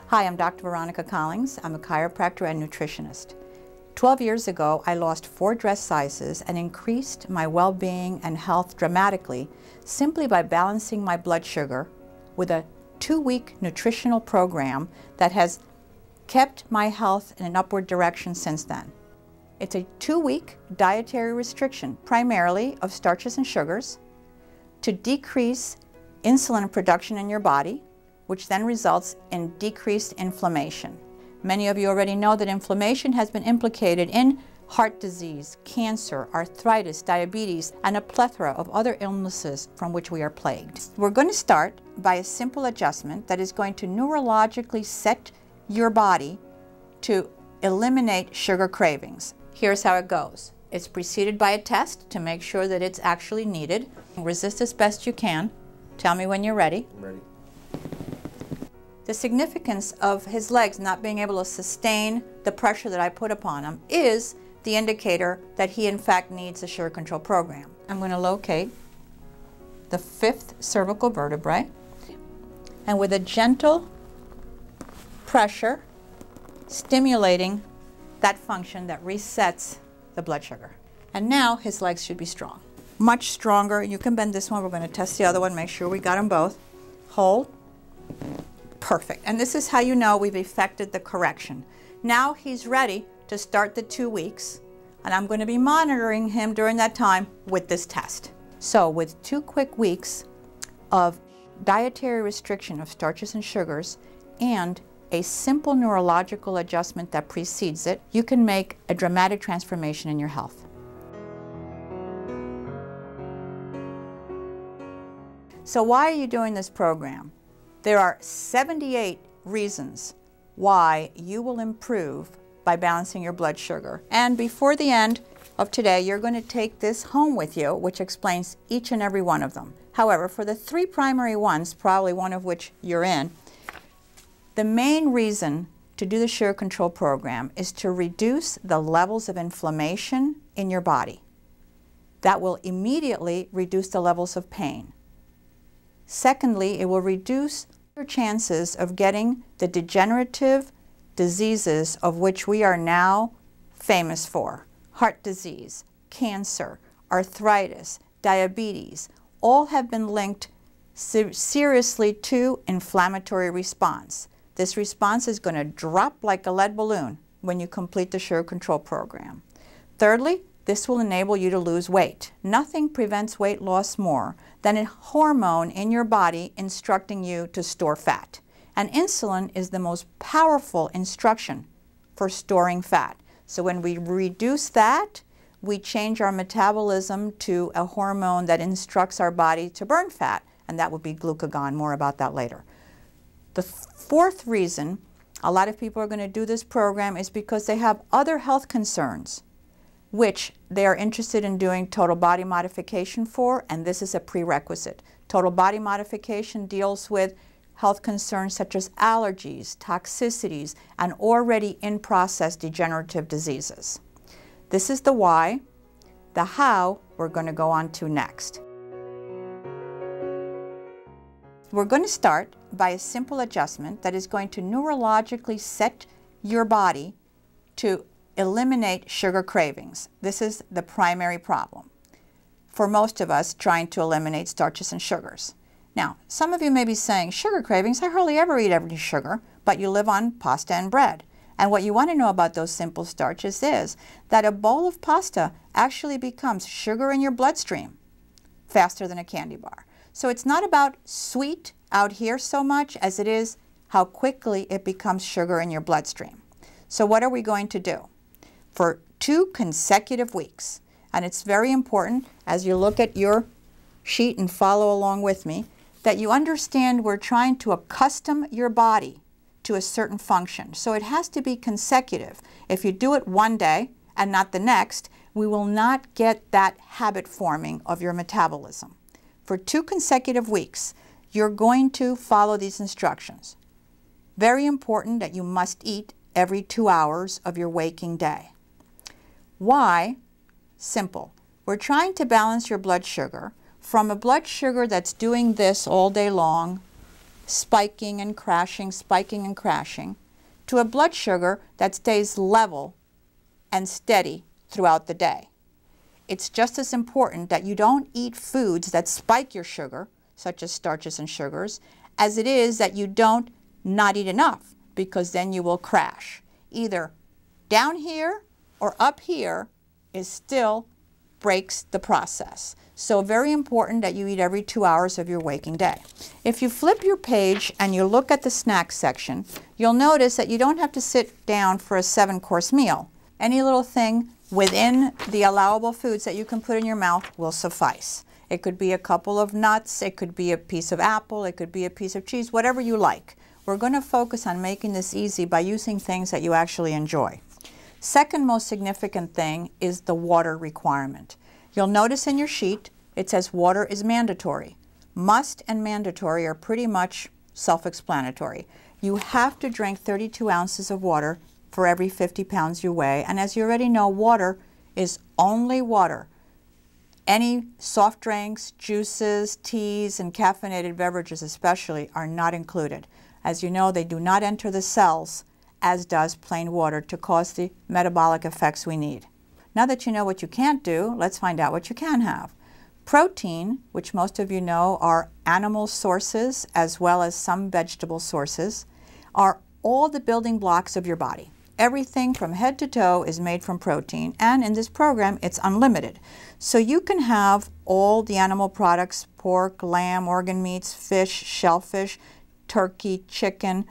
Hi, I'm Dr. Veronica Collings. I'm a chiropractor and nutritionist. 12 years ago, I lost 4 dress sizes and increased my well-being and health dramatically simply by balancing my blood sugar with a 2-week nutritional program that has kept my health in an upward direction since then. It's a 2-week dietary restriction, primarily of starches and sugars, to decrease insulin production in your body, which then results in decreased inflammation. Many of you already know that inflammation has been implicated in heart disease, cancer, arthritis, diabetes, and a plethora of other illnesses from which we are plagued. We're going to start by a simple adjustment that is going to neurologically set your body to eliminate sugar cravings. Here's how it goes. It's preceded by a test to make sure that it's actually needed. Resist as best you can. Tell me when you're ready. I'm ready. The significance of his legs not being able to sustain the pressure that I put upon him is the indicator that he in fact needs a sugar control program. I'm going to locate the 5th cervical vertebrae, and with a gentle pressure, stimulating that function that resets the blood sugar. And now his legs should be strong. Much stronger. You can bend this one. We're going to test the other one, make sure we got them both. Hold. Perfect. And this is how you know we've effected the correction. Now he's ready to start the 2 weeks, and I'm going to be monitoring him during that time with this test. So with 2 quick weeks of dietary restriction of starches and sugars and a simple neurological adjustment that precedes it, you can make a dramatic transformation in your health. So why are you doing this program? There are 78 reasons why you will improve by balancing your blood sugar. And before the end of today, you're going to take this home with you, which explains each and every one of them. However, for the 3 primary ones, probably one of which you're in, the main reason to do the sugar control program is to reduce the levels of inflammation in your body. That will immediately reduce the levels of pain. Secondly, it will reduce your chances of getting the degenerative diseases of which we are now famous for. Heart disease, cancer, arthritis, diabetes, all have been linked seriously to inflammatory response. This response is going to drop like a lead balloon when you complete the sugar control program. Thirdly, this will enable you to lose weight. Nothing prevents weight loss more than a hormone in your body instructing you to store fat. And insulin is the most powerful instruction for storing fat. So when we reduce that, we change our metabolism to a hormone that instructs our body to burn fat, and that would be glucagon. More about that later. The 4th reason a lot of people are going to do this program is because they have other health concerns which they are interested in doing total body modification for, and this is a prerequisite. Total body modification deals with health concerns such as allergies, toxicities, and already in-process degenerative diseases. This is the why. The how we're going to go on to next. We're going to start by a simple adjustment that is going to neurologically set your body to eliminate sugar cravings. This is the primary problem for most of us trying to eliminate starches and sugars. Now, some of you may be saying, sugar cravings, I hardly ever eat any sugar, but you live on pasta and bread. And what you want to know about those simple starches is that a bowl of pasta actually becomes sugar in your bloodstream faster than a candy bar. So it's not about sweet out here so much as it is how quickly it becomes sugar in your bloodstream. So what are we going to do? For 2 consecutive weeks, and it's very important as you look at your sheet and follow along with me, that you understand we're trying to accustom your body to a certain function. So it has to be consecutive. If you do it one day and not the next, we will not get that habit forming of your metabolism. For 2 consecutive weeks, you're going to follow these instructions. Very important that you must eat every 2 hours of your waking day. Why? Simple. We're trying to balance your blood sugar from a blood sugar that's doing this all day long spiking and crashing, to a blood sugar that stays level and steady throughout the day. It's just as important that you don't eat foods that spike your sugar, such as starches and sugars, as it is that you don't not eat enough, because then you will crash. Either down here or up here is still breaks the process. So very important that you eat every 2 hours of your waking day. If you flip your page and you look at the snack section, you'll notice that you don't have to sit down for a 7-course meal. Any little thing within the allowable foods that you can put in your mouth will suffice. It could be a couple of nuts, it could be a piece of apple, it could be a piece of cheese, whatever you like. We're going to focus on making this easy by using things that you actually enjoy. Second most significant thing is the water requirement. You'll notice in your sheet it says water is mandatory. Must and mandatory are pretty much self-explanatory. You have to drink 32 ounces of water for every 50 pounds you weigh, and as you already know, water is only water. Any soft drinks, juices, teas, and caffeinated beverages especially are not included. As you know, they do not enter the cells, as does plain water, to cause the metabolic effects we need. Now that you know what you can't do, let's find out what you can have. Protein, which most of you know are animal sources as well as some vegetable sources, are all the building blocks of your body. Everything from head to toe is made from protein, and in this program it's unlimited. So you can have all the animal products, pork, lamb, organ meats, fish, shellfish, turkey, chicken,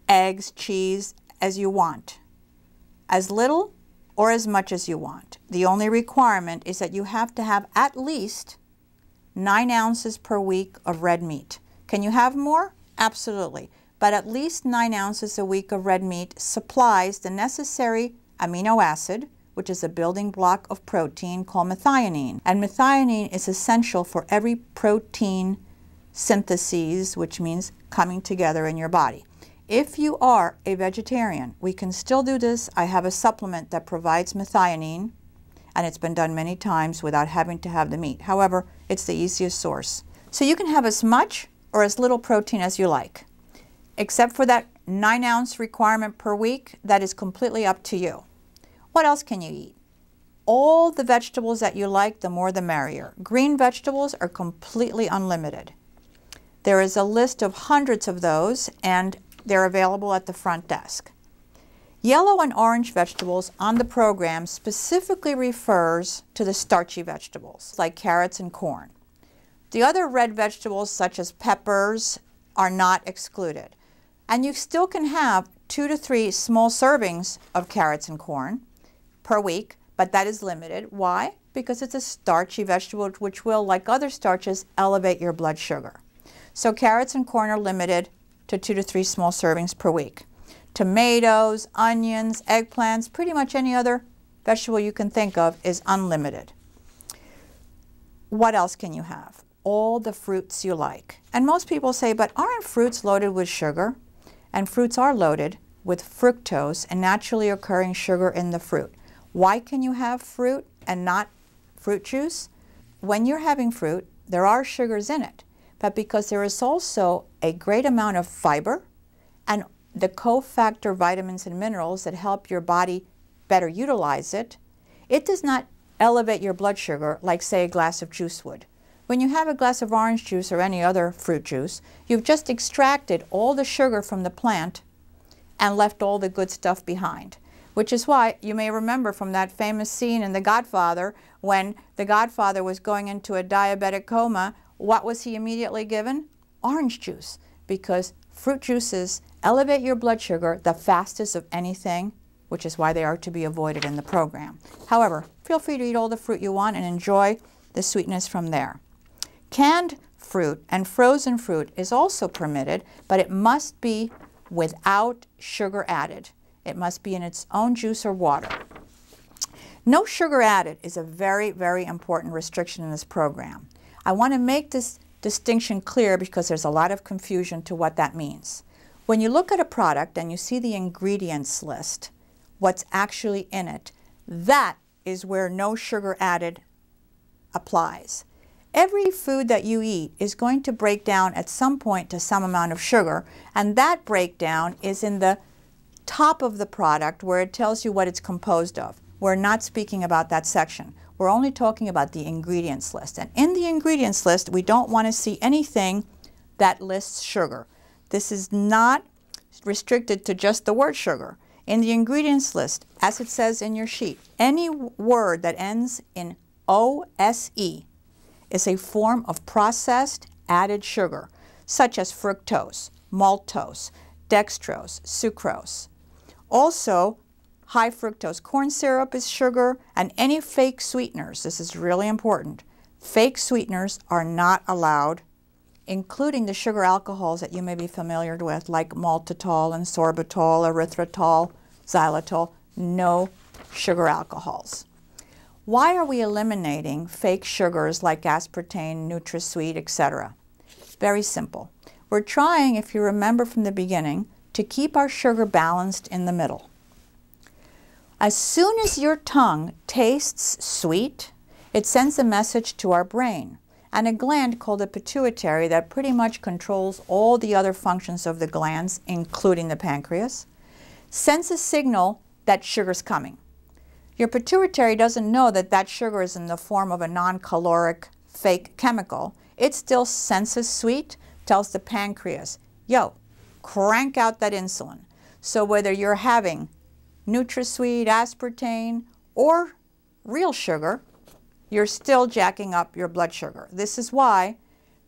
eggs, cheese, as you want. As little or as much as you want. The only requirement is that you have to have at least 9 ounces per week of red meat. Can you have more? Absolutely. But at least 9 ounces a week of red meat supplies the necessary amino acid, which is a building block of protein called methionine. And methionine is essential for every protein synthesis, which means coming together in your body. If you are a vegetarian, we can still do this. I have a supplement that provides methionine, and it's been done many times without having to have the meat. However, it's the easiest source. So you can have as much or as little protein as you like. Except for that 9-ounce requirement per week, that is completely up to you. What else can you eat? All the vegetables that you like, the more the merrier. Green vegetables are completely unlimited. There is a list of hundreds of those, and they're available at the front desk. Yellow and orange vegetables on the program specifically refers to the starchy vegetables, like carrots and corn. The other red vegetables, such as peppers, are not excluded. And you still can have 2 to 3 small servings of carrots and corn per week, but that is limited. Why? Because it's a starchy vegetable which will, like other starches, elevate your blood sugar. So carrots and corn are limited to 2 to 3 small servings per week. Tomatoes, onions, eggplants, pretty much any other vegetable you can think of is unlimited. What else can you have? All the fruits you like. And most people say, but aren't fruits loaded with sugar? And fruits are loaded with fructose, a naturally occurring sugar in the fruit. Why can you have fruit and not fruit juice? When you're having fruit, there are sugars in it, but because there is also a great amount of fiber and the cofactor vitamins and minerals that help your body better utilize it, it does not elevate your blood sugar like, say, a glass of juice would. When you have a glass of orange juice or any other fruit juice, you've just extracted all the sugar from the plant and left all the good stuff behind. Which is why you may remember from that famous scene in The Godfather, when the Godfather was going into a diabetic coma, what was he immediately given? Orange juice, because fruit juices elevate your blood sugar the fastest of anything, which is why they are to be avoided in the program. However, feel free to eat all the fruit you want and enjoy the sweetness from there. Canned fruit and frozen fruit is also permitted, but it must be without sugar added. It must be in its own juice or water. No sugar added is a very, very important restriction in this program. I want to make this distinction clear because there's a lot of confusion to what that means. When you look at a product and you see the ingredients list, what's actually in it, that is where no sugar added applies. every food that you eat is going to break down at some point to some amount of sugar, and that breakdown is in the top of the product where it tells you what it's composed of. We're not speaking about that section. We're only talking about the ingredients list. And in the ingredients list, we don't want to see anything that lists sugar. This is not restricted to just the word sugar. In the ingredients list, as it says in your sheet, any word that ends in OSE is a form of processed added sugar, such as fructose, maltose, dextrose, sucrose. Also, high fructose corn syrup is sugar, and any fake sweeteners, this is really important, fake sweeteners are not allowed, including the sugar alcohols that you may be familiar with, like maltitol and sorbitol, erythritol, xylitol. No sugar alcohols. Why are we eliminating fake sugars like aspartame, NutraSweet, etc.? Very simple. We're trying, if you remember from the beginning, to keep our sugar balanced in the middle. As soon as your tongue tastes sweet, it sends a message to our brain and a gland called the pituitary that pretty much controls all the other functions of the glands, including the pancreas, sends a signal that sugar's coming. Your pituitary doesn't know that that sugar is in the form of a non-caloric fake chemical. It still senses sweet, tells the pancreas, yo, crank out that insulin. So whether you're having NutraSweet, aspartame, or real sugar, you're still jacking up your blood sugar. This is why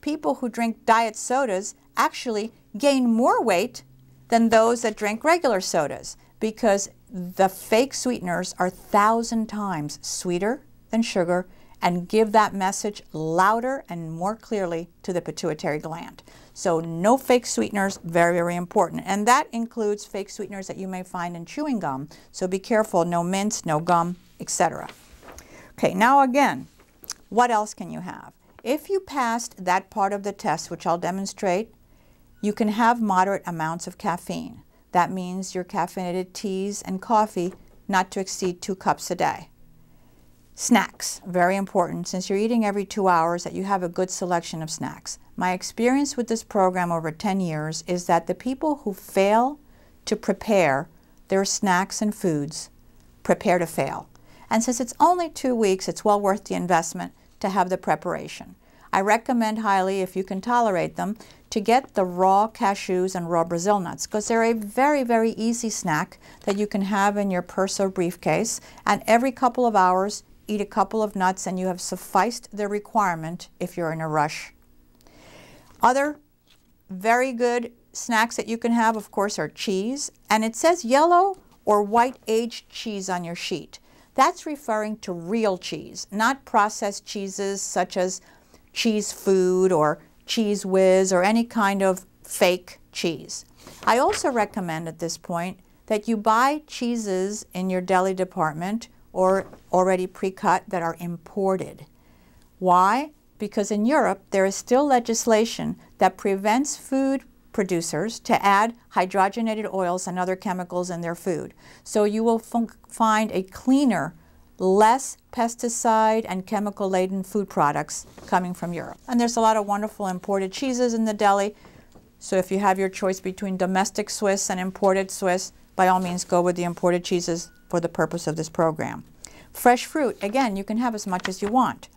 people who drink diet sodas actually gain more weight than those that drink regular sodas, because the fake sweeteners are 1,000 times sweeter than sugar and give that message louder and more clearly to the pituitary gland. So no fake sweeteners, very, very important. And that includes fake sweeteners that you may find in chewing gum. So be careful, no mints, no gum, etc. Okay, now again, what else can you have? If you passed that part of the test, which I'll demonstrate, you can have moderate amounts of caffeine. That means your caffeinated teas and coffee not to exceed 2 cups a day. Snacks, very important, since you're eating every 2 hours, that you have a good selection of snacks. My experience with this program over 10 years is that the people who fail to prepare their snacks and foods prepare to fail. And since it's only 2 weeks, it's well worth the investment to have the preparation. I recommend highly, if you can tolerate them, to get the raw cashews and raw Brazil nuts, because they're a very, very easy snack that you can have in your purse or briefcase, and every couple of hours eat a couple of nuts and you have sufficed the requirement if you're in a rush. Other very good snacks that you can have, of course, are cheese, and it says yellow or white aged cheese on your sheet. That's referring to real cheese, not processed cheeses such as Cheese Food or Cheese Whiz or any kind of fake cheese. I also recommend at this point that you buy cheeses in your deli department or already pre-cut that are imported. Why? Because in Europe there is still legislation that prevents food producers to add hydrogenated oils and other chemicals in their food. So you will find a cleaner, less pesticide and chemical-laden food products coming from Europe. And there's a lot of wonderful imported cheeses in the deli. So if you have your choice between domestic Swiss and imported Swiss, by all means go with the imported cheeses for the purpose of this program. Fresh fruit, again, you can have as much as you want.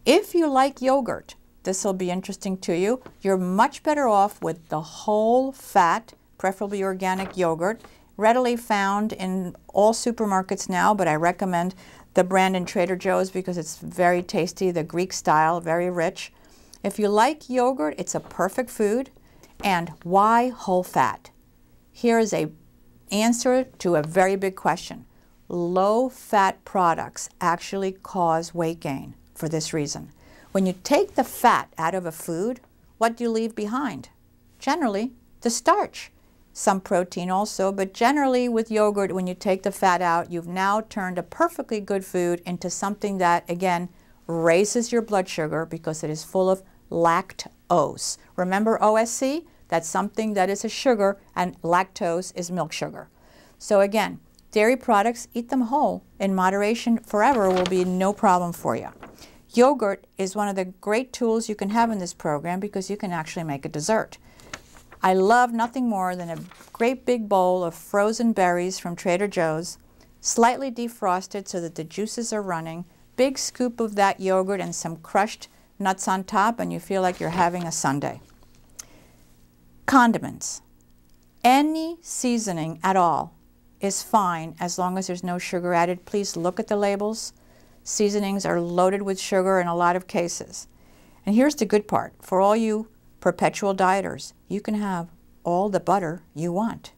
If you like yogurt, this will be interesting to you. You're much better off with the whole fat, preferably organic yogurt, readily found in all supermarkets now, but I recommend the brand in Trader Joe's because it's very tasty, the Greek style, very rich. If you like yogurt, it's a perfect food. And why whole fat? Here is an answer to a very big question. Low-fat products actually cause weight gain for this reason. When you take the fat out of a food, what do you leave behind? Generally, the starch. Some protein also, but generally with yogurt, when you take the fat out, you've now turned a perfectly good food into something that, again, raises your blood sugar because it is full of lactose. Remember OSC? That's something that is a sugar, and lactose is milk sugar. So again, dairy products, eat them whole. In moderation forever will be no problem for you. Yogurt is one of the great tools you can have in this program because you can actually make a dessert. I love nothing more than a great big bowl of frozen berries from Trader Joe's, slightly defrosted so that the juices are running, big scoop of that yogurt and some crushed nuts on top, and you feel like you're having a sundae. Condiments. Any seasoning at all is fine as long as there's no sugar added. Please look at the labels. Seasonings are loaded with sugar in a lot of cases. And here's the good part. For all you perpetual dieters, you can have all the butter you want.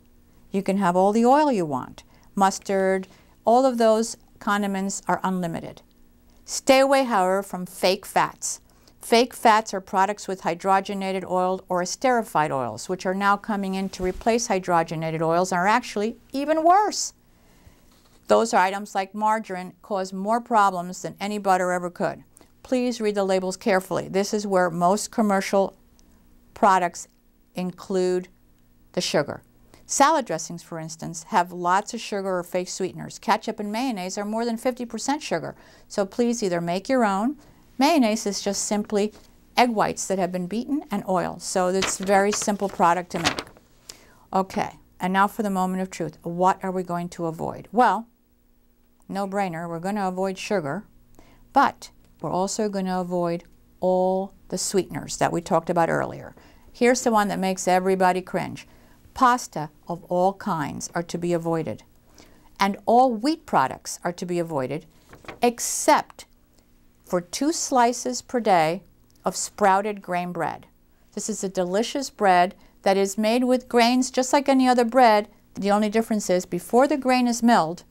You can have all the oil you want. Mustard, all of those condiments are unlimited. Stay away, however, from fake fats. Fake fats are products with hydrogenated oil or esterified oils, which are now coming in to replace hydrogenated oils and are actually even worse. Those items like margarine cause more problems than any butter ever could. Please read the labels carefully. This is where most commercial products include the sugar. Salad dressings, for instance, have lots of sugar or fake sweeteners. Ketchup and mayonnaise are more than 50% sugar. So please either make your own. Mayonnaise is just simply egg whites that have been beaten and oil. So it's a very simple product to make. Okay, and now for the moment of truth. What are we going to avoid? Well, no brainer, we're going to avoid sugar, but we're also going to avoid all the sweeteners that we talked about earlier. Here's the one that makes everybody cringe. Pasta of all kinds are to be avoided. And all wheat products are to be avoided, except for 2 slices per day of sprouted grain bread. This is a delicious bread that is made with grains just like any other bread. The only difference is before the grain is milled,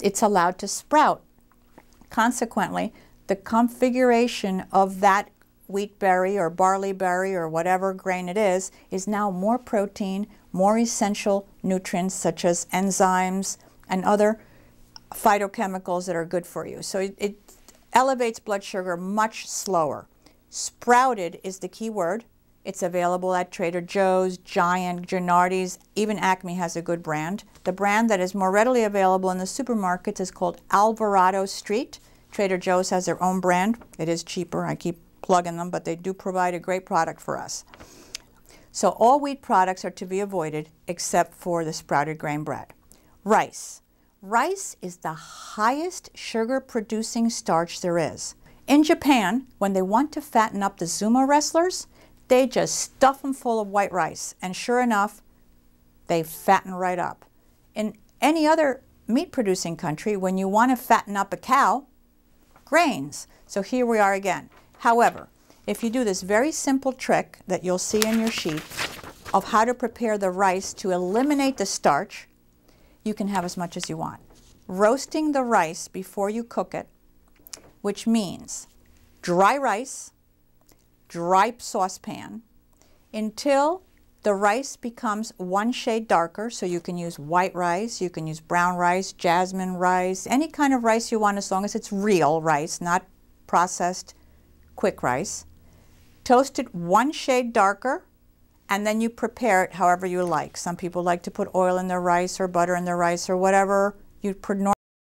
it's allowed to sprout. Consequently, the configuration of that wheat berry or barley berry or whatever grain it is now more protein, more essential nutrients such as enzymes and other phytochemicals that are good for you. So it elevates blood sugar much slower. Sprouted is the key word. It's available at Trader Joe's, Giant, Gennardi's, even Acme has a good brand. The brand that is more readily available in the supermarkets is called Alvarado Street. Trader Joe's has their own brand. It is cheaper. I keep plugging them, but they do provide a great product for us. So all wheat products are to be avoided except for the sprouted grain bread. Rice. Rice is the highest sugar-producing starch there is. In Japan, when they want to fatten up the sumo wrestlers, they just stuff them full of white rice, and sure enough, they fatten right up. In any other meat-producing country, when you want to fatten up a cow, grains. So here we are again. However, if you do this very simple trick that you'll see in your sheet of how to prepare the rice to eliminate the starch, you can have as much as you want. Roasting the rice before you cook it, which means dry rice, dry saucepan, until the rice becomes 1 shade darker. So you can use white rice, you can use brown rice, jasmine rice, any kind of rice you want as long as it's real rice, not processed quick rice. Toast it 1 shade darker, and then you prepare it however you like. Some people like to put oil in their rice or butter in their rice or whatever you put.